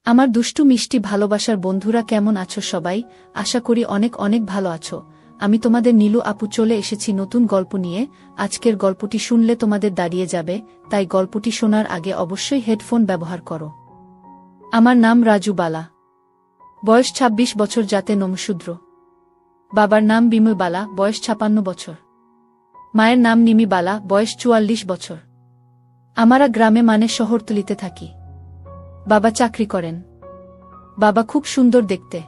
আমার দুষ্টু মিষ্টি ভালোবাসার বন্ধুরা কেমন আছো সবাই? আশা করি অনেক অনেক ভালো আছো। আমি তোমাদের নীলু আপু চলে এসেছি নতুন গল্প নিয়ে। আজকের গল্পটি শুনলে তোমাদের দাঁড়িয়ে যাবে, তাই গল্পটি শোনার আগে অবশ্যই হেডফোন ব্যবহার করো। আমার নাম রাজু বালা। বয়স ২৬ বছর, জাতে নমশূদ্র। বাবার নাম বিমল বালা, বয়স ৫৬ বছর। মায়ের নাম নিমি বালা, বয়স ৪৪ বছর। আমরা গ্রামে মানে শহরতলিতে থাকি। বাবা চাকরি করেন। বাবা খুব সুন্দর দেখতে।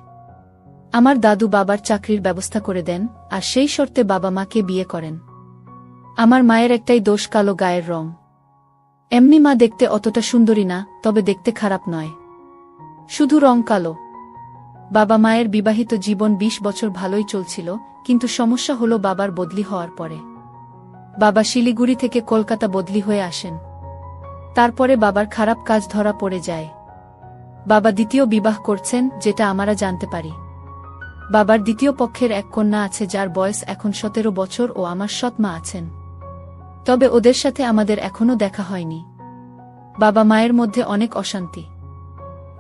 আমার দাদু বাবার চাকরির ব্যবস্থা করে দেন, আর সেই শর্তে বাবা মাকে বিয়ে করেন। আমার মায়ের একটাই দোষ, কালো গায়ের রং। এমনি মা দেখতে অতটা সুন্দরী না, তবে দেখতে খারাপ নয়, শুধু রং কালো। বাবা মায়ের বিবাহিত জীবন ২০ বছর ভালোই চলছিল, কিন্তু সমস্যা হলো বাবার বদলি হওয়ার পরে। বাবা শিলিগুড়ি থেকে কলকাতা বদলি হয়ে আসেন। তারপরে বাবার খারাপ কাজ ধরা পড়ে যায়। বাবা দ্বিতীয় বিবাহ করছেন, যেটা আমরা জানতে পারি। বাবার দ্বিতীয় পক্ষের এক কন্যা আছে, যার বয়স এখন ১৭ বছর, ও আমার সৎ মা আছেন। তবে ওদের সাথে আমাদের এখনো দেখা হয়নি। বাবা মায়ের মধ্যে অনেক অশান্তি।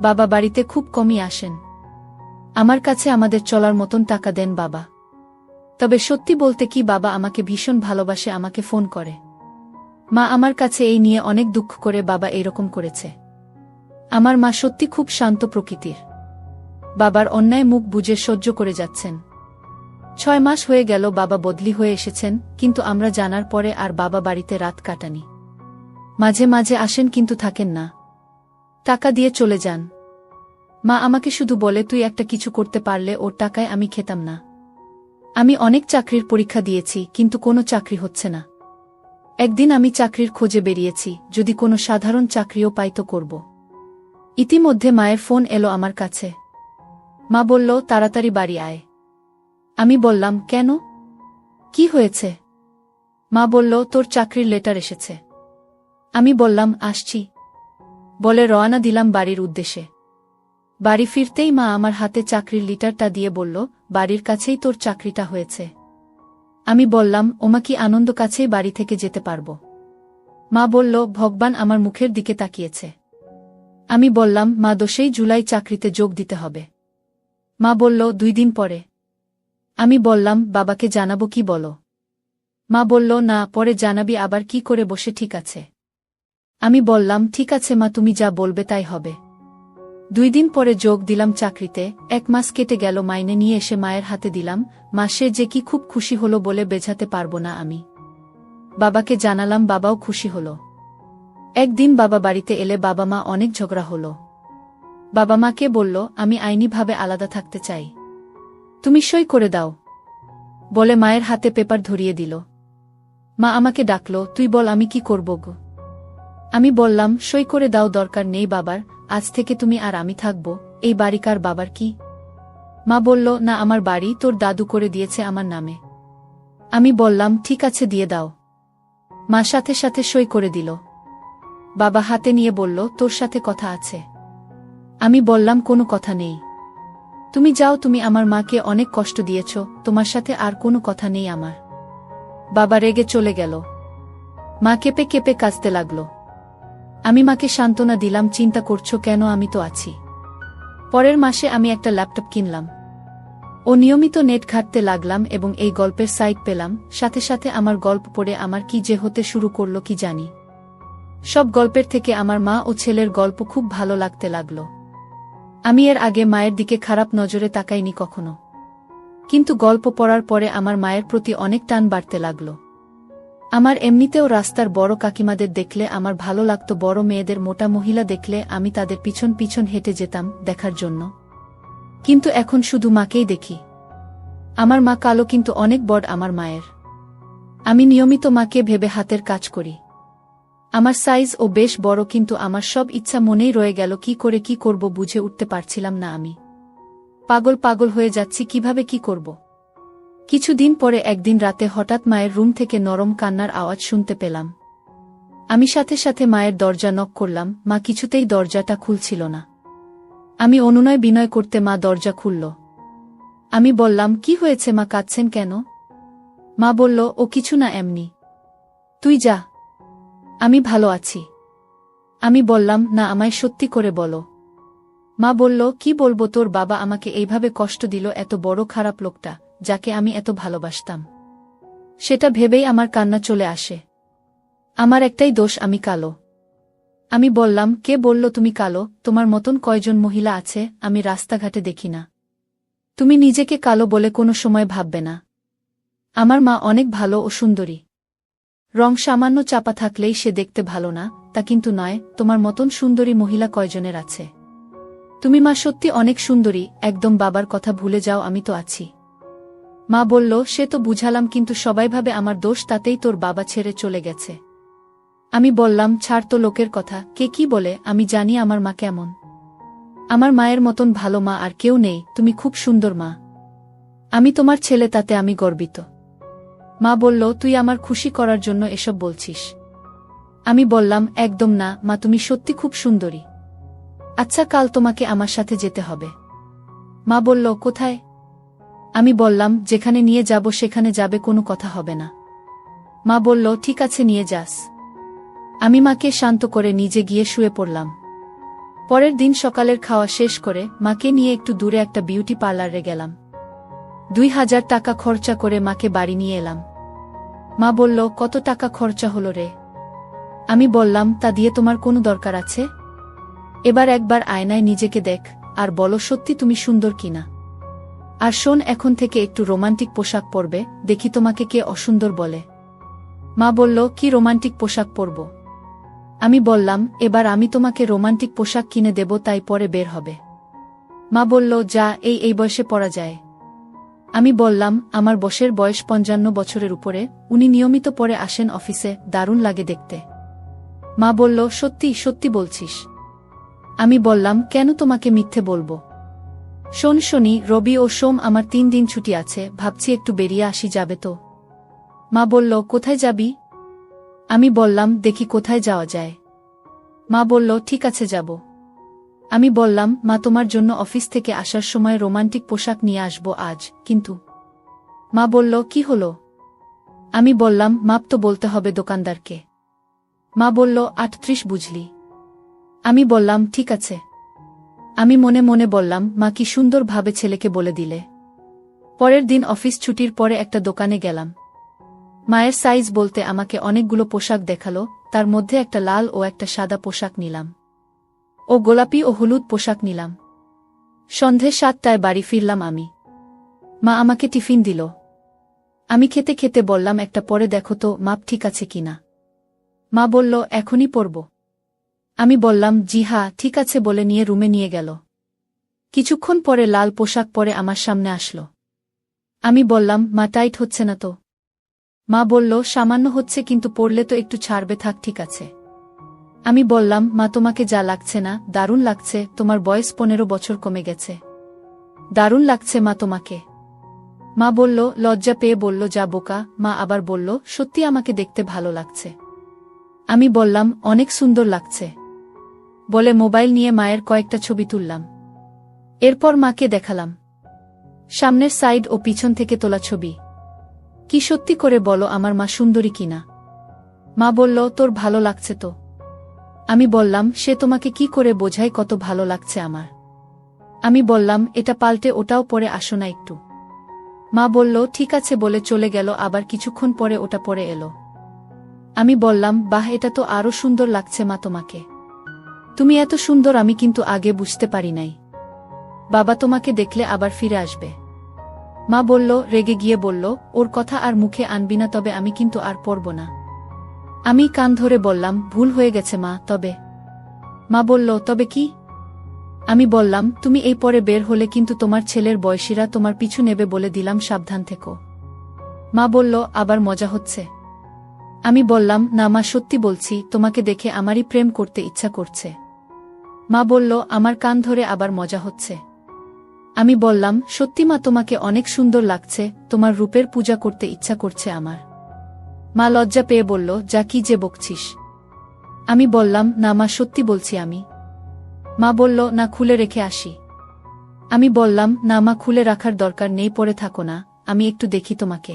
বাবা বাড়িতে খুব কমই আসেন। আমার কাছে আমাদের চলার মতন টাকা দেন বাবা। তবে সত্যি বলতে কি, বাবা আমাকে ভীষণ ভালোবাসে, আমাকে ফোন করে। মা আমার কাছে এই নিয়ে অনেক দুঃখ করে বাবা এরকম করেছে। আমার মা সত্যি খুব শান্ত প্রকৃতির। বাবার অন্যায় মুখ বুজে সহ্য করে যাচ্ছেন। ৬ মাস হয়ে গেল বাবা বদলি হয়ে এসেছেন, কিন্তু আমরা জানার পরে আর বাবা বাড়িতে রাত কাটানি। মাঝে মাঝে আসেন, কিন্তু থাকেন না। টাকা দিয়ে চলে যান। মা আমাকে শুধু বলে, তুই একটা কিছু করতে পারলে ওর টাকায় আমি খেতাম না। আমি অনেক চাকরির পরীক্ষা দিয়েছি, কিন্তু কোনো চাকরি হচ্ছে না। একদিন আমি চাকরির খোঁজে বেরিয়েছি, যদি কোনো সাধারণ চাকরিও পাই তো করব। ইতিমধ্যে মায়ের ফোন এলো আমার কাছে। মা বলল, তাড়াতাড়ি বাড়ি আয়। আমি বললাম, কেন? কি হয়েছে? মা বলল, তোর চাকরির লেটার এসেছে। আমি বললাম, আসছি বলে রওনা দিলাম বাড়ির উদ্দেশ্যে। বাড়ি ফিরতেই মা আমার হাতে চাকরির লেটারটা দিয়ে বলল, বাড়ির কাছেই তোর চাকরিটা হয়েছে। আমি বললাম, ওমা, কি আনন্দ, কাছেই বাড়ি থেকে যেতে পারব। মা বলল, ভগবান আমার মুখের দিকে তাকিয়েছে। আমি বললাম, মা, 10 জুলাই চাকরিতে যোগ দিতে হবে। মা বলল, 2 দিন পরে। আমি বললাম, বাবাকে জানাবো কি বলো? মা বলল, না, পরে জানাবি, আবার কি করে বসে? ঠিক আছে। আমি বললাম, ঠিক আছে মা, তুমি যা বলবে তাই হবে। 2 দিন পরে যোগ দিলাম চাকরিতে। 1 মাস কেটে গেল, মাইনে নিয়ে এসে মায়ের হাতে দিলাম। মাসে যে কি খুব খুশি হলো বলে বোঝাতে পারবো না আমি। বাবাকে জানালাম, বাবাও খুশি হলো। একদিন বাবা বাড়িতে এলে বাবা মা অনেক ঝগড়া হলো। বাবা মাকে বলল, আমি আইনিভাবে আলাদা থাকতে চাই, তুমি সই করে দাও বলে মায়ের হাতে পেপার ধরিয়ে দিল। মা আমাকে ডাকল, তুই বল আমি কি করব গো? আমি বললাম, সই করে দাও, দরকার নেই বাবার, আজ থেকে তুমি আর আমি থাকব। এই বাড়িকার বাবার কি? মা বলল, না, আমার বাড়ি তোর দাদু করে দিয়েছে আমার নামে। আমি বললাম, ঠিক আছে, দিয়ে দাও। মা সাথে সাথে সই করে দিল। বাবা হাতে নিয়ে বলল, তোর সাথে কথা আছে। আমি বললাম, কোনো কথা নেই, তুমি যাও, তুমি আমার মাকে অনেক কষ্ট দিয়েছ, তোমার সাথে আর কোনো কথা নেই আমার। বাবা রেগে চলে গেল। মা কেঁপে কেঁপে কাঁদতে লাগল। আমি মাকে সান্ত্বনা দিলাম, চিন্তা করছো কেন, আমি তো আছি। পরের মাসে আমি একটা ল্যাপটপ কিনলাম ও নিয়মিত নেট ঘাঁটতে লাগলাম, এবং এই গল্পের সাইট পেলাম। সাথে সাথে আমার গল্প পড়ে আমার কি যে হতে শুরু করলো কি জানি। সব গল্পের থেকে আমার মা ও ছেলের গল্প খুব ভালো লাগতে লাগলো। আমি এর আগে মায়ের দিকে খারাপ নজরে তাকাইনি কখনো, কিন্তু গল্প পড়ার পরে আমার মায়ের প্রতি অনেক টান বাড়তে লাগলো। আমার এমনিতেও রাস্তার বড় কাকিমাদের দেখলে আমার ভালো লাগতো, বড় মেয়েদের, মোটা মহিলা দেখলে আমি তাদের পিছন পিছন হেঁটে যেতাম দেখার জন্য। কিন্তু এখন শুধু মাকেই দেখি। আমার মা কালো, কিন্তু অনেক বড় আমার মায়ের। আমি নিয়মিত মাকে ভেবে হাতের কাজ করি। আমার সাইজ ও বেশ বড়, কিন্তু আমার সব ইচ্ছা মনেই রয়ে গেল, কি করে কি করব বুঝে উঠতে পারছিলাম না। আমি পাগল পাগল হয়ে যাচ্ছি, কিভাবে কি করব। কিছুদিন পরে একদিন রাতে হঠাৎ মায়ের রুম থেকে নরম কান্নার আওয়াজ শুনতে পেলাম। আমি সাথে সাথে মায়ের দরজা নক করলাম। মা কিছুতেই দরজাটা খুলছিল না। আমি অনুনয় বিনয় করতে মা দরজা খুলল। আমি বললাম, কি হয়েছে মা, কাঁদছেন কেন? মা বলল, ও কিছু না, এমনি। তুই যা, আমি ভালো আছি। আমি বললাম, না, আমায় সত্যি করে বলো। মা বলল, কি বলবো, তোর বাবা আমাকে এইভাবে কষ্ট দিল, এত বড় খারাপ লোকটা, যাকে আমি এত ভালোবাসতাম। সেটা ভেবেই আমার কান্না চলে আসে। আমার একটাই দোষ, আমি কালো। আমি বললাম, কে বলল তুমি কালো? তোমার মতন কয়জন মহিলা আছে আমি রাস্তাঘাটে দেখি না। তুমি নিজেকে কালো বলে কোনো সময় ভাববে না। আমার মা অনেক ভালো ও সুন্দরী। রং সামান্য চাপা থাকলেই সে দেখতে ভালো না, তা কিন্তু নয়। তোমার মতন সুন্দরী মহিলা কয়জনের আছে? তুমি মা সত্যি অনেক সুন্দরী, একদম বাবার কথা ভুলে যাও, আমি তো আছি। মা বলল, সে তো বুঝালাম, কিন্তু সবাই ভাবে আমার দোষ, তাতেই তোর বাবা ছেড়ে চলে গেছে। আমি বললাম, ছাড় তো লোকের কথা, কে কি বলে, আমি জানি আমার মা কেমন। আমার মায়ের মতন ভালো মা আর কেউ নেই, তুমি খুব সুন্দর মা। আমি তোমার ছেলে, তাতে আমি গর্বিত। মা বলল, তুই আমার খুশি করার জন্য এসব বলছিস? আমি বললাম, একদম না মা, তুমি সত্যি খুব সুন্দরী। আচ্ছা, কাল তোমাকে আমার সাথে যেতে হবে। মা বলল, কোথায়? আমি বললাম, যেখানে নিয়ে যাব সেখানে যাবে, কোনো কথা হবে না। মা বলল, ঠিক আছে, নিয়ে যাস। আমি মাকে শান্ত করে নিজে গিয়ে শুয়ে পড়লাম। পরের দিন সকালের খাওয়া শেষ করে মাকে নিয়ে একটু দূরে একটা বিউটি পার্লারে গেলাম। 2000 টাকা খরচা করে মাকে বাড়ি নিয়ে এলাম। মা বলল, কত টাকা খরচা হলো রে? আমি বললাম, তা দিয়ে তোমার কোনো দরকার আছে? এবার একবার আয়নায় নিজেকে দেখ, আর বলো সত্যি তুমি সুন্দর কিনা। আর শোন, এখন থেকে একটু রোমান্টিক পোশাক পরবে, দেখি তোমাকে কে অসুন্দর বলে। মা বলল, কি রোমান্টিক পোশাক পরব? আমি বললাম, এবার আমি তোমাকে রোমান্টিক পোশাক কিনে দেব, তাই পরে বের হবে। মা বলল, যা, এই বয়সে পরা যায়? আমি বললাম, আমার বসের বয়স 55 বছরের উপরে, উনি নিয়মিত পরে আসেন অফিসে, দারুণ লাগে দেখতে। মা বলল, সত্যি সত্যি বলছিস? আমি বললাম, কেন তোমাকে মিথ্যে বলবো? শোন শনি, রবি ও সোম আমার 3 দিন ছুটি আছে, ভাবছি একটু বেরিয়ে আসি, যাবে তো? মা বলল, কোথায় যাবি? আমি বললাম, দেখি কোথায় যাওয়া যায়। মা বলল, ঠিক আছে, যাব। আমি বললাম, মা তোমার জন্য অফিস থেকে আসার সময় রোমান্টিক পোশাক নিয়ে আসবো আজ, কিন্তু। মা বলল, কি হলো? আমি বললাম, মাপ তো বলতে হবে দোকানদারকে। মা বলল, 38 বুঝলি? আমি বললাম, ঠিক আছে। আমি মনে মনে বললাম, মা কি সুন্দরভাবে ছেলেকে বলে দিলে। পরের দিন অফিস ছুটির পরে একটা দোকানে গেলাম। মায়ের সাইজ বলতে আমাকে অনেকগুলো পোশাক দেখালো, তার মধ্যে একটা লাল ও একটা সাদা পোশাক নিলাম, ও গোলাপি ও হলুদ পোশাক নিলাম। সন্ধে 7টায় বাড়ি ফিরলাম আমি। মা আমাকে টিফিন দিল। আমি খেতে খেতে বললাম, একটা পরে দেখো তো মাপ ঠিক আছে কিনা। মা বলল, এখনই পরব। আমি বললাম, জি হ্যাঁ ঠিক আছে বলে নিয়ে রুমে নিয়ে গেল। কিছুক্ষণ পরে লাল পোশাক পরে আমার সামনে আসলো। আমি বললাম, মা টাইট হচ্ছে না তো? মা বলল, সামান্য হচ্ছে, কিন্তু পরলে তো একটু ছাড়বে, থাক, ঠিক আছে। আমি বললাম, মা তোমাকে যা লাগছে না, দারুণ লাগছে, তোমার বয়স 15 বছর কমে গেছে। দারুণ লাগছে মা তোমাকে। মা বলল, লজ্জা পেয়ে বলল, যা বোকা। মা আবার বলল, সত্যি আমাকে দেখতে ভালো লাগছে। আমি বললাম, অনেক সুন্দর লাগছে। বলে মোবাইল নিয়ে মায়ের কয়েকটা ছবি তুললাম। এরপর মাকে দেখালাম সামনের সাইড ও পিছন থেকে তোলা ছবি। কি সত্যি করে বলো আমার মা সুন্দরী কিনা? মা বলল, তোর ভালো লাগছে তো? আমি বললাম, সে তোমাকে কি করে বোঝাই কত ভালো লাগছে আমার? আমি বললাম, এটা পাল্টে ওটাও পরে আসো না একটু। মা বলল, ঠিক আছে বলে চলে গেল, আবার কিছুক্ষণ পরে ওটা পরে এলো। আমি বললাম, বাহ, এটা তো আরো সুন্দর লাগছে মা তোমাকে। তুমি এত সুন্দর আমি কিন্তু আগে বুঝতে পারি নাই। বাবা তোমাকে দেখলে আবার ফিরে আসবে। মা বলল, রেগে গিয়ে বলল, ওর কথা আর মুখে আনবি না, তবে আমি কিন্তু আর পরব না। আমি কান ধরে বললাম, ভুল হয়ে গেছে মা, তবে। মা বলল, তবে কি? আমি বললাম, তুমি এই পরে বের হলে কিন্তু তোমার ছেলের বয়সীরা তোমার পিছু নেবে, বলে দিলাম, সাবধান থেকো। মা বলল, আবার মজা হচ্ছে? আমি বললাম, না মা, সত্যি বলছি, তোমাকে দেখে আমারই প্রেম করতে ইচ্ছা করছে। মা বলল, আমার কান ধরে আবার মজা হচ্ছে? আমি বললাম, সত্যি মা, তোমাকে অনেক সুন্দর লাগছে, তোমার রূপের পূজা করতে ইচ্ছা করছে আমার। মা লজ্জা পেয়ে বলল, যা, কি যে বকছিস? আমি বললাম, না মা, সত্যি বলছি আমি। মা বলল, না, খুলে রেখে আসি। আমি বললাম, না মা, খুলে রাখার দরকার নেই, পরে থাকো না, আমি একটু দেখি তোমাকে।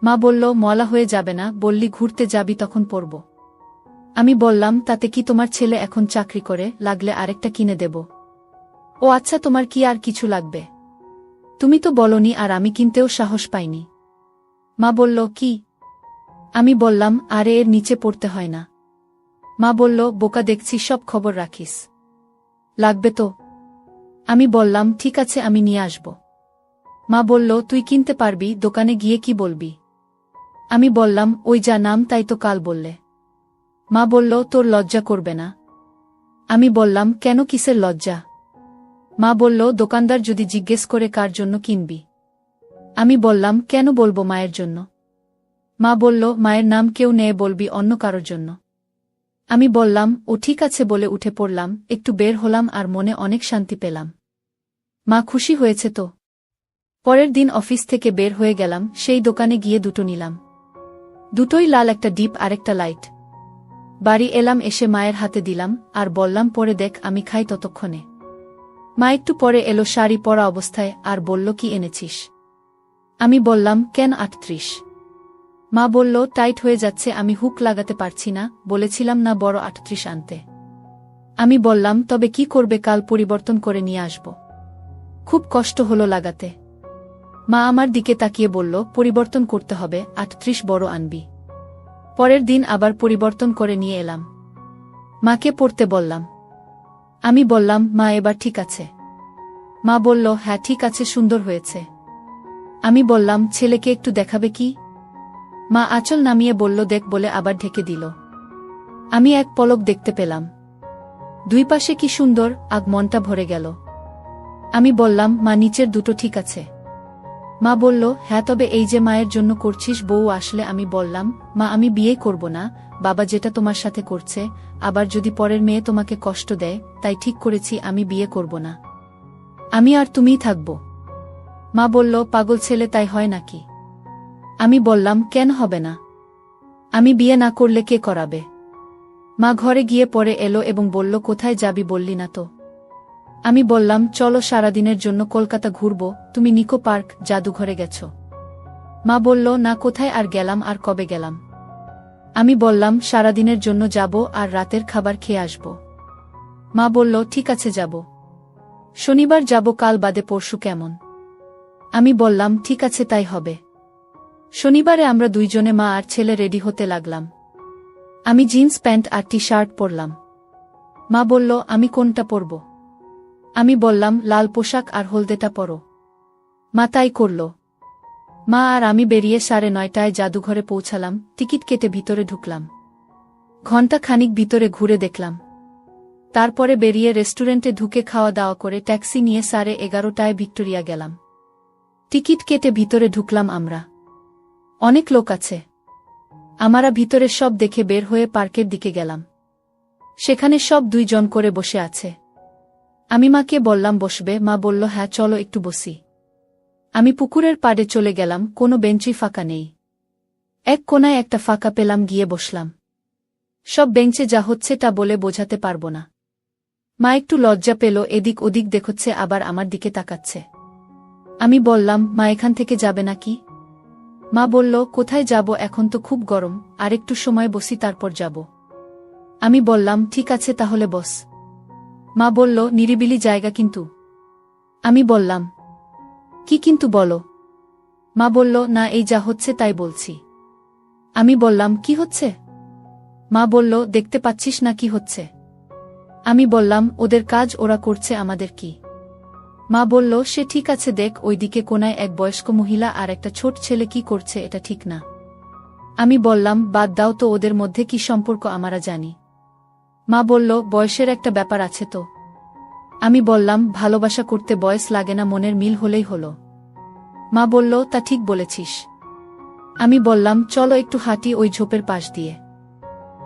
মা বলল, মলা হয়ে যাবে না, বললি ঘুরতে যাবি তখন পরব। আমি বললাম, তাতে কি, তোমার ছেলে এখন চাকরি করে, লাগলে আরেকটা কিনে দেব। ও আচ্ছা, তোমার কি আর কিছু লাগবে? তুমি তো বলনি, আর আমি কিনতেও সাহস পাইনি। মা বলল, কি? আমি বললাম, আরে এর নিচে পড়তে হয় না। মা বলল, বোকা দেখছি, সব খবর রাখিস। লাগবে তো? আমি বললাম, ঠিক আছে, আমি নিয়ে আসব। মা বলল, তুই কিনতে পারবি, দোকানে গিয়ে কি বলবি? আমি বললাম, ওই যা নাম তাই তো কাল বললে। মা বলল, তোর লজ্জা করবে না? আমি বললাম, কেন, কিসের লজ্জা? মা বলল, দোকানদার যদি জিজ্ঞেস করে কার জন্য কিনবি? আমি বললাম, কেন বলবো মায়ের জন্য? মা বলল, মায়ের নাম কেউ নেয়, বলবি অন্য কারোর জন্য। আমি বললাম, ও ঠিক আছে বলে উঠে পড়লাম, একটু বের হলাম আর মনে অনেক শান্তি পেলাম। মা খুশি হয়েছে তো? পরের দিন অফিস থেকে বের হয়ে গেলাম, সেই দোকানে গিয়ে দুটো নিলাম। দুটোই লাল, একটা ডিপ আর একটা লাইট। বাড়ি এলাম, এসে মায়ের হাতে দিলাম আর বললাম, পরে দেখ, আমি খাই ততক্ষণে। মা একটু পরে এলো শাড়ি পরা অবস্থায় আর বলল, কি এনেছিস? আমি বললাম, কেন 38? মা বলল, টাইট হয়ে যাচ্ছে, আমি হুক লাগাতে পারছি না, বলেছিলাম না বড় 38 আনতে। আমি বললাম, তবে কি করবে, কাল পরিবর্তন করে নিয়ে আসব। খুব কষ্ট হলো লাগাতে। মা আমার দিকে তাকিয়ে বলল, পরিবর্তন করতে হবে, 38 বড় আনবি। পরের দিন আবার পরিবর্তন করে নিয়ে এলাম। মাকে পড়তে বললাম। আমি বললাম, মা এবার ঠিক আছে? মা বলল, হ্যাঁ ঠিক আছে, সুন্দর হয়েছে। আমি বললাম, ছেলেকে একটু দেখাবে কি? মা আঁচল নামিয়ে বলল, দেখ, বলে আবার ঢেকে দিল। আমি এক পলক দেখতে পেলাম। দুই পাশে কি সুন্দর, আগ মনটা ভরে গেল। আমি বললাম, মা নিচের দুটো ঠিক আছে? মা বলল, হ্যাঁ, তবে এই যে মায়ের জন্য করছিস বউ আসলে। আমি বললাম, মা আমি বিয়ে করব না, বাবা যেটা তোমার সাথে করছে, আবার যদি পরের মেয়ে তোমাকে কষ্ট দেয়, তাই ঠিক করেছি আমি বিয়ে করব না। আমি আর তুমিই থাকব। মা বলল, পাগল ছেলে, তাই হয় নাকি? আমি বললাম, কেন হবে না? আমি বিয়ে না করলে কে করাবে? মা ঘরে গিয়ে পরে এলো এবং বলল, কোথায় যাবি বললি না তো? আমি বললাম, চলো সারাদিনের জন্য কলকাতা ঘুরব, তুমি নিকো পার্ক, জাদুঘরে গেছ। মা বলল, না, কোথায় আর গেলাম, আর কবে গেলাম? আমি বললাম, সারাদিনের জন্য যাব আর রাতের খাবার খেয়ে আসব। মা বলল, ঠিক আছে, যাব। শনিবার যাব, কাল বাদে পরশু কেমন? আমি বললাম, ঠিক আছে, তাই হবে। শনিবারে আমরা দুইজনে, মা আর ছেলে, রেডি হতে লাগলাম। আমি জিন্স প্যান্ট আর টি শার্ট পরলাম। মা বলল, আমি কোনটা পরব? আমি বললাম, লাল পোশাক আর হলদেটা পরো। মা তাই করল। মা আর আমি বেরিয়ে 9:30টায় জাদুঘরে পৌঁছালাম, টিকিট কেটে ভিতরে ঢুকলাম। ঘণ্টা খানিক ভিতরে ঘুরে দেখলাম। তারপরে বেরিয়ে রেস্টুরেন্টে ঢুকে খাওয়া দাওয়া করে ট্যাক্সি নিয়ে 11:30টায় ভিক্টোরিয়া গেলাম। টিকিট কেটে ভিতরে ঢুকলাম আমরা। অনেক লোক আছে। আমরা ভিতরে সব দেখে বের হয়ে পার্কের দিকে গেলাম। সেখানে সব 2 জন করে বসে আছে। আমি মাকে বললাম, বসবে? মা বলল, হ্যাঁ চলো একটু বসি। আমি পুকুরের পাড়ে চলে গেলাম, কোনো বেঞ্চই ফাঁকা নেই। এক কোনায় একটা ফাঁকা পেলাম, গিয়ে বসলাম। সব বেঞ্চে যা হচ্ছে তা বলে বোঝাতে পারবো না। মা একটু লজ্জা পেল, এদিক ওদিক দেখছে, আবার আমার দিকে তাকাচ্ছে। আমি বললাম, মা এখান থেকে যাবে নাকি? মা বলল, কোথায় যাব, এখন তো খুব গরম, আর একটু সময় বসি তারপর যাব। আমি বললাম, ঠিক আছে তাহলে বস। মা বলল, নিরিবিলি জায়গা কিন্তু। আমি বললাম, কি কিন্তু বলো? মা বলল, না, এই যা হচ্ছে তাই বলছি। আমি বললাম, কি হচ্ছে? মা বলল, দেখতে পাচ্ছিস না কি হচ্ছে? আমি বললাম, ওদের কাজ ওরা করছে, আমাদের কি? মা বলল, সে ঠিক আছে, দেখ ওইদিকে কোনায় এক বয়স্ক মহিলা আর একটা ছোট ছেলে কি করছে, এটা ঠিক না। আমি বললাম, বাদ দাও তো, ওদের মধ্যে কি সম্পর্ক আমরা জানি। মা বলল, বয়সের একটা ব্যাপার আছে তো। আমি বললাম, ভালোবাসা করতে বয়স লাগে না, মনের মিল হলেই হলো। মা বলল, তা ঠিক বলেছিস। আমি বললাম, চলো একটু হাঁটি ওই ঝোপের পাশ দিয়ে।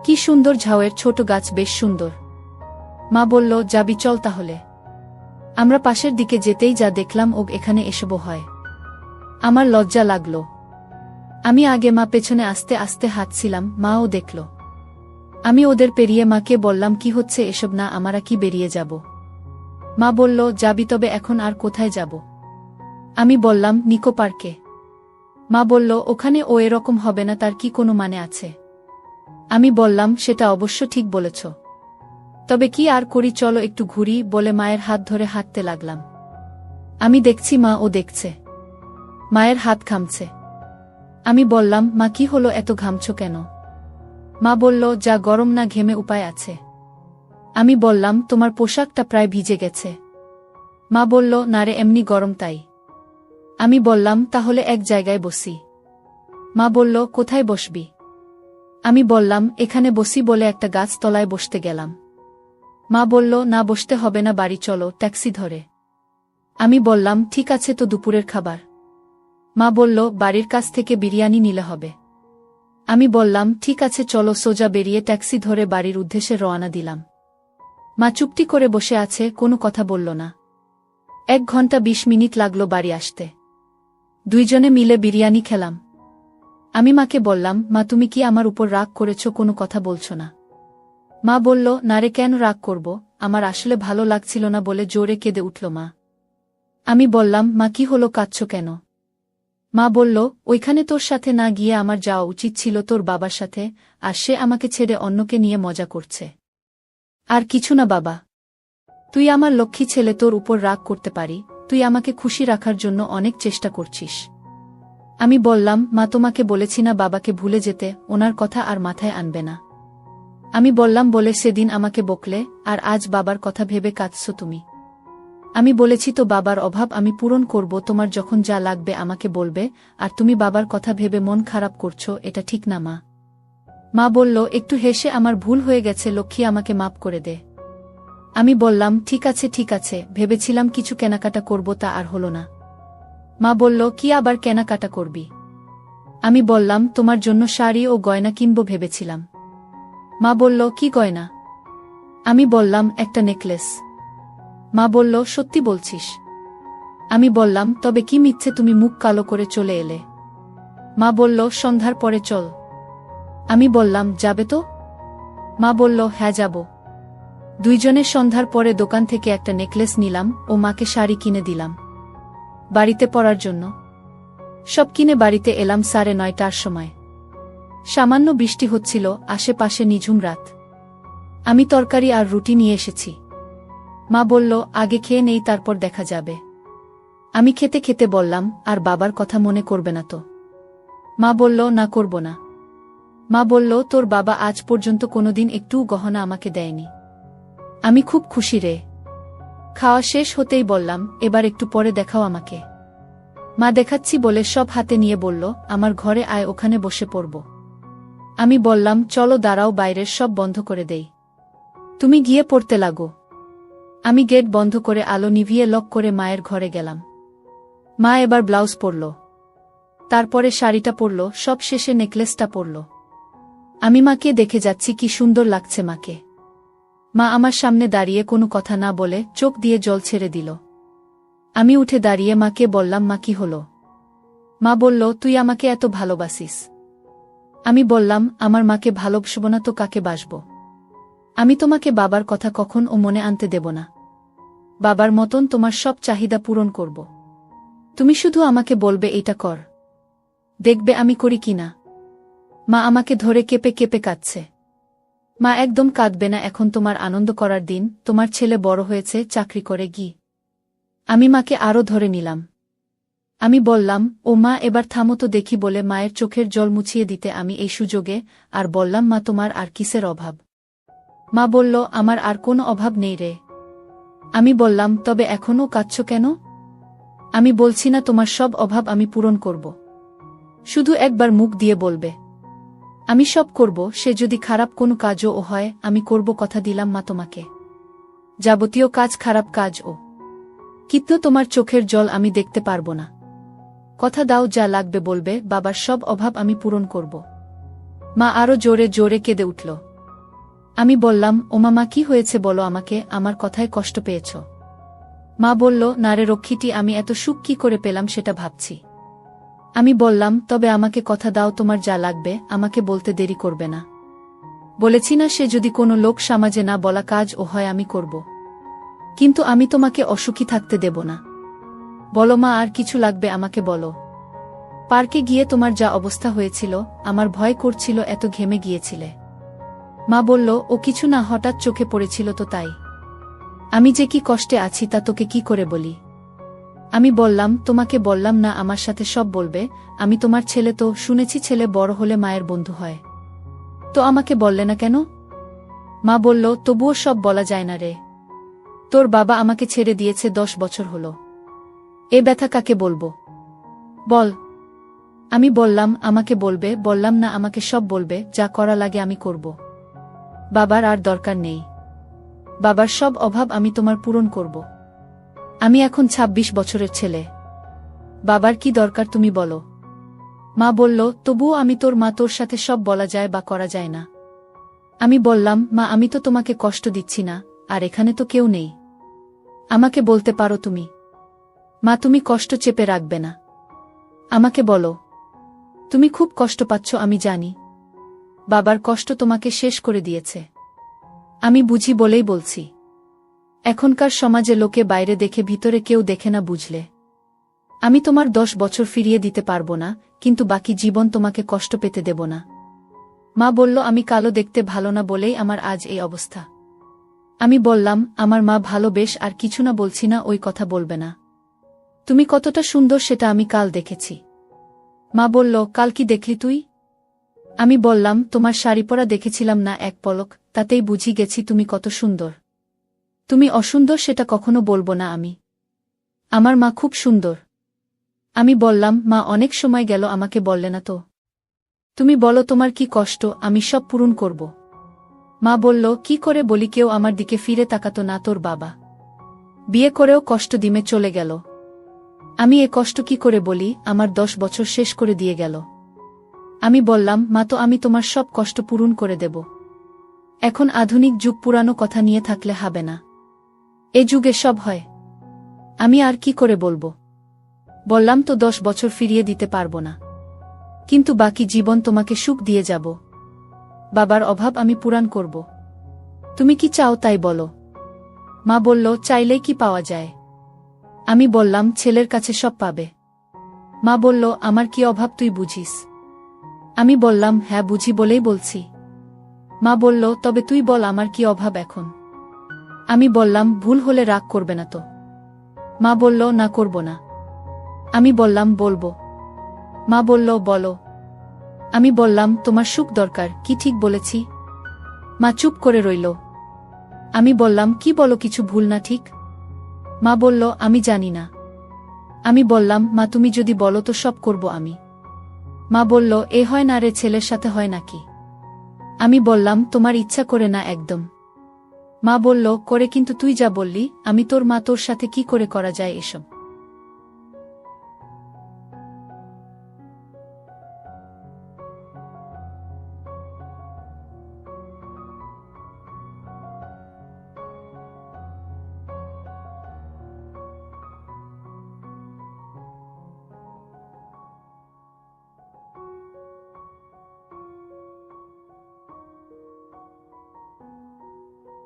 কি সুন্দর ঝাউয়ের ছোট গাছ, বেশ সুন্দর। মা বলল, যাবি, চল তাহলে। আমরা পাশের দিকে যেতেই যা দেখলাম, ও এখানে এসবও হয়। আমার লজ্জা লাগল। আমি আগে, মা পেছনে আস্তে আস্তে হাঁটছিলাম, মাও দেখল। আমি ওদের পেরিয়ে মাকে বললাম, কি হচ্ছে এসব, না আমরা কি বেরিয়ে যাব? মা বলল, যাবি, তবে এখন আর কোথায় যাব? আমি বললাম, নিকো পার্কে। মা বলল, ওখানে ও এরকম হবে না, তার কি কোনো মানে আছে? আমি বললাম, সেটা অবশ্য ঠিক বলেছ। তবে কি আর করি, চলো একটু ঘুরি বলে মায়ের হাত ধরে হাঁটতে লাগলাম। আমি দেখছি মা ও দেখছে। মায়ের হাত ঘামছে। আমি বললাম, মা কি হলো, এত ঘামছো কেন? মা বলল, যা গরম না ঘেমে উপায় আছে। আমি বললাম, তোমার পোশাকটা প্রায় ভিজে গেছে। মা বলল, না রে, এমনি গরম তাই। আমি বললাম, তাহলে এক জায়গায় বসি। মা বলল, কোথায় বসবি? আমি বললাম, এখানে বসি বলে একটা গাছ তলায় বসতে গেলাম। মা বলল, না বসতে হবে না, বাড়ি চলো, ট্যাক্সি ধরে। আমি বললাম, ঠিক আছে, তো দুপুরের খাবার? মা বলল, বাড়ির কাছ থেকে বিরিয়ানি নিলে হবে। আমি বললাম, ঠিক আছে চলো, সোজা বেরিয়ে ট্যাক্সি ধরে বাড়ির উদ্দেশ্যে রওনা দিলাম। মা চুপটি করে বসে আছে, কোনো কথা বলল না। 1 ঘন্টা 20 মিনিট লাগলো বাড়ি আসতে। দুইজনে মিলে বিরিয়ানি খেলাম। আমি মাকে বললাম, মা তুমি কি আমার উপর রাগ করেছ, কোনো কথা বলছো না? মা বলল, না রে, কেন রাগ করব, আমার আসলে ভালো লাগছিল না বলে জোরে কেঁদে উঠল মা। আমি বললাম, মা কি হলো, কাঁদছো কেন? মা বলল, ওইখানে তোর সাথে না গিয়ে আমার যাওয়া উচিত ছিল তোর বাবার সাথে, আর সে আমাকে ছেড়ে অন্যকে নিয়ে মজা করছে। আর কিছু না বাবা, তুই আমার লক্ষ্মী ছেলে, তোর উপর রাগ করতে পারি, তুই আমাকে খুশি রাখার জন্য অনেক চেষ্টা করছিস। আমি বললাম, মা তোমাকে বলেছি না বাবাকে ভুলে যেতে, ওনার কথা আর মাথায় আনবে না। আমি বললাম বলে সেদিন আমাকে বকলে, আর আজ বাবার কথা ভেবে কাঁদছো তুমি। আমি বলেছি তো বাবার অভাব আমি পূরণ করব, তোমার যখন যা লাগবে আমাকে বলবে, আর তুমি বাবার কথা ভেবে মন খারাপ করছো, এটা ঠিক না মা। মা বলল একটু হেসে, আমার ভুল হয়ে গেছে লক্ষ্মী, আমাকে মাপ করে দে। আমি বললাম, ঠিক আছে ঠিক আছে, ভেবেছিলাম কিছু কেনাকাটা করব, তা আর হলো না। মা বলল, কি আবার কেনাকাটা করবি? আমি বললাম, তোমার জন্য শাড়ি ও গয়না কিনব ভেবেছিলাম। মা বলল, কি গয়না? আমি বললাম, একটা নেকলেস। মা বলল, সত্যি বলছিস? আমি বললাম, তবে কি মিথ্যে তুমি মুখ কালো করে চলে এলে? মা বলল, সন্ধ্যার পরে চল। আমি বললাম, যাবে তো? মা বলল, হ্যাঁ যাব। দুইজনে সন্ধ্যার পরে দোকান থেকে একটা নেকলেস নিলাম ও মাকে শাড়ি কিনে দিলাম বাড়িতে পরার জন্য। সব কিনে বাড়িতে এলাম 9:30টার সময়। সামান্য বৃষ্টি হচ্ছিল, আশেপাশে নিঝুম রাত। আমি তরকারি আর রুটি নিয়ে এসেছি। মা বলল, আগে খেয়ে নেই, তারপর দেখা যাবে। আমি খেতে খেতে বললাম, আর বাবার কথা মনে করবে না তো? মা বলল, না করব না। মা বলল, তোর বাবা আজ পর্যন্ত কোনোদিন একটুও গহনা আমাকে দেয়নি। আমি খুব খুশি রে। খাওয়া শেষ হতেই বললাম, এবার একটু পরে দেখাও আমাকে। মা দেখাচ্ছি বলে সব হাতে নিয়ে বলল, আমার ঘরে আয়, ওখানে বসে পড়ব। আমি বললাম, চলো দাঁড়াও, বাইরের সব বন্ধ করে দেই, তুমি গিয়ে পড়তে লাগো। আমি গেট বন্ধ করে আলো নিভিয়ে লক করে মায়ের ঘরে গেলাম। মা এবার ব্লাউজ পরল, তারপরে শাড়িটা পরল, সব শেষে নেকলেসটা পরল। আমি মাকে দেখে যাচ্ছি, কি সুন্দর লাগছে মাকে। মা আমার সামনে দাঁড়িয়ে কোনো কথা না বলে চোখ দিয়ে জল ছেড়ে দিল। আমি উঠে দাঁড়িয়ে মাকে বললাম, মা কি হলো? মা বলল, তুই আমাকে এত ভালোবাসিস। আমি বললাম, আমার মাকে ভালোবাসব না তো কাকে বাসব? আমি তোমাকে বাবার কথা কখন ও মনে আনতে দেব না। বাবার মতন তোমার সব চাহিদা পূরণ করব। তুমি শুধু আমাকে বলবে এইটা কর, দেখবে আমি করি কিনা। মা আমাকে ধরে কেঁপে কেঁপে কাঁদছে। মা, একদম কাঁদবে না, এখন তোমার আনন্দ করার দিন, তোমার ছেলে বড় হয়েছে, চাকরি করে গি। আমি মাকে আরও ধরে নিলাম। আমি বললাম, ও মা, এবার থামো তো দেখি বলে মায়ের চোখের জল মুছিয়ে দিতে আমি এই সুযোগে আর বললাম, মা তোমার আর কিসের অভাব? মা বলল, আমার আর কোনো অভাব নেই রে। আমি বললাম, তবে এখনও কাঁদছো কেন? আমি বলছি না তোমার সব অভাব আমি পূরণ করব, শুধু একবার মুখ দিয়ে বলবে। আমি সব করব, সে যদি খারাপ কোনো কাজও হয় আমি করব, কথা দিলাম মা তোমাকে। যাবতীয় কাজ, খারাপ কাজ ও কিন্তু তোমার চোখের জল আমি দেখতে পারব না। কথা দাও, যা লাগবে বলবে, বাবার সব অভাব আমি পূরণ করব। মা আরো জোরে জোরে কেঁদে উঠল। আমি বললাম, ও মা, কি হয়েছে বলো আমাকে, আমার কথায় কষ্ট পেয়েছ? মা বলল, না রে রক্ষীটি, আমি এত সুখ কি করে পেলাম সেটা ভাবছি। আমি বললাম, তবে আমাকে কথা দাও, তোমার যা লাগবে আমাকে বলতে দেরি করবে না। বলেছি না, সে যদি কোনো লোক সমাজে না বলা কাজ ও হয় আমি করব, কিন্তু আমি তোমাকে অসুখী থাকতে দেব না। বলো মা, আর কিছু লাগবে আমাকে বলো। পার্কে গিয়ে তোমার যা অবস্থা হয়েছিল, আমার ভয় করছিল, এত ঘেমে গিয়েছিলে। মা বলল, ও কিছু না, হঠাৎ চোখে পড়েছিল তো তাই। আমি যে কি কষ্টে আছি তা তোকে কি করে বলি। আমি বললাম, তোমাকে বললাম না আমার সাথে সব বলবে, আমি তোমার ছেলে, তো শুনেছি ছেলে বড় হলে মায়ের বন্ধু হয়। তো আমাকে বললে না কেন? মা বলল, তবুও সব বলা যায় না রে। তোর বাবা আমাকে ছেড়ে দিয়েছে 10 বছর হলো। এ ব্যথা কাকে বলবো বল। আমি বললাম, আমাকে বলবে, বললাম না আমাকে সব বলবে, যা করা লাগে আমি করব। বাবার আর দরকার নেই। বাবার সব অভাব আমি তোমার পূরণ করব। আমি এখন 26 বছরের ছেলে। বাবার কি দরকার তুমি বলো। মা বলল, তবুও আমি তোর মা, তোর সাথে সব বলা যায় বা করা যায় না। আমি বললাম, মা আমি তো তোমাকে কষ্ট দিচ্ছি না, আর এখানে তো কেউ নেই। আমাকে বলতে পারো তুমি। মা তুমি কষ্ট চেপে রাখবে না। আমাকে বলো। তুমি খুব কষ্ট পাচ্ছ আমি জানি। বাবার কষ্ট তোমাকে শেষ করে দিয়েছে। আমি বুঝি বলেই বলছি। এখনকার সমাজে লোকে বাইরে দেখে, ভিতরে কেউ দেখে না, বুঝলে। আমি তোমার 10 বছর ফিরিয়ে দিতে পারবো না, কিন্তু বাকি জীবন তোমাকে কষ্ট পেতে দেব না। মা বলল, আমি কালো দেখতে ভালো না বলেই আমার আজ এই অবস্থা। আমি বললাম, আমার মা ভালো, বেশ, আর কিছু না, বলছি না ওই কথা বলবে না। তুমি কতটা সুন্দর সেটা আমি কাল দেখেছি। মা বলল, কাল কি দেখলি তুই? আমি বললাম, তোমার শাড়ি পরা দেখেছিলাম না এক পলক, তাতেই বুঝি গেছি তুমি কত সুন্দর। তুমি অসুন্দর সেটা কখনো বলবো না আমি। আমার মা খুব সুন্দর। আমি বললাম, মা অনেক সময় গেল আমাকে বললে না তো। তুমি বলো তোমার কি কষ্ট, আমি সব পূরণ করব। মা বলল, কি করে বলি, কেউ আমার দিকে ফিরে তাকাতো না, তোর বাবা বিয়ে করেও কষ্ট দিমে চলে গেল। আমি এ কষ্ট কি করে বলি, আমার 10 বছর শেষ করে দিয়ে গেল। আমি বললাম, মা তো আমি তোমার সব কষ্ট পূরণ করে দেব। এখন আধুনিক যুগ, পুরানো কথা নিয়ে থাকলে হবে না। এ যুগে সব হয়। আমি আর কি করে বলবো। বললাম তো 10 বছর ফিরিয়ে দিতে পারবো না, কিন্তু বাকি জীবন তোমাকে সুখ দিয়ে যাব। বাবার অভাব আমি পূরণ করব। তুমি কি চাও তাই বলো। মা বলল, চাইলেই কি পাওয়া যায়। আমি বললাম, ছেলের কাছে সব পাবে। মা বলল, আমার কি অভাব তুই বুঝিস। আমি বললাম, হ্যাঁ বুঝি বলেই বলছি। মা বলল, তবে তুই বল আমার কি অভাব এখন। আমি বললাম, ভুল হলে রাগ করবে না তো। মা বলল, না করব না। আমি বললাম, বলবো। মা বলল, বলো। আমি বললাম, তোমার সুখ দরকার, কি ঠিক বলেছি। মা চুপ করে রইল। আমি বললাম, কি বলো, কিছু ভুল না ঠিক। মা বলল, আমি জানি না। আমি বললাম, মা তুমি যদি বলো তো সব করব আমি। মা বলল, এ হয় না রে, ছেলের সাথে হয় নাকি। আমি বললাম, তোমার ইচ্ছা করে না একদম। মা বলল, করে, কিন্তু তুই যা বললি, আমি তোর মা, তোর সাথে কি করে করা যায় এসব।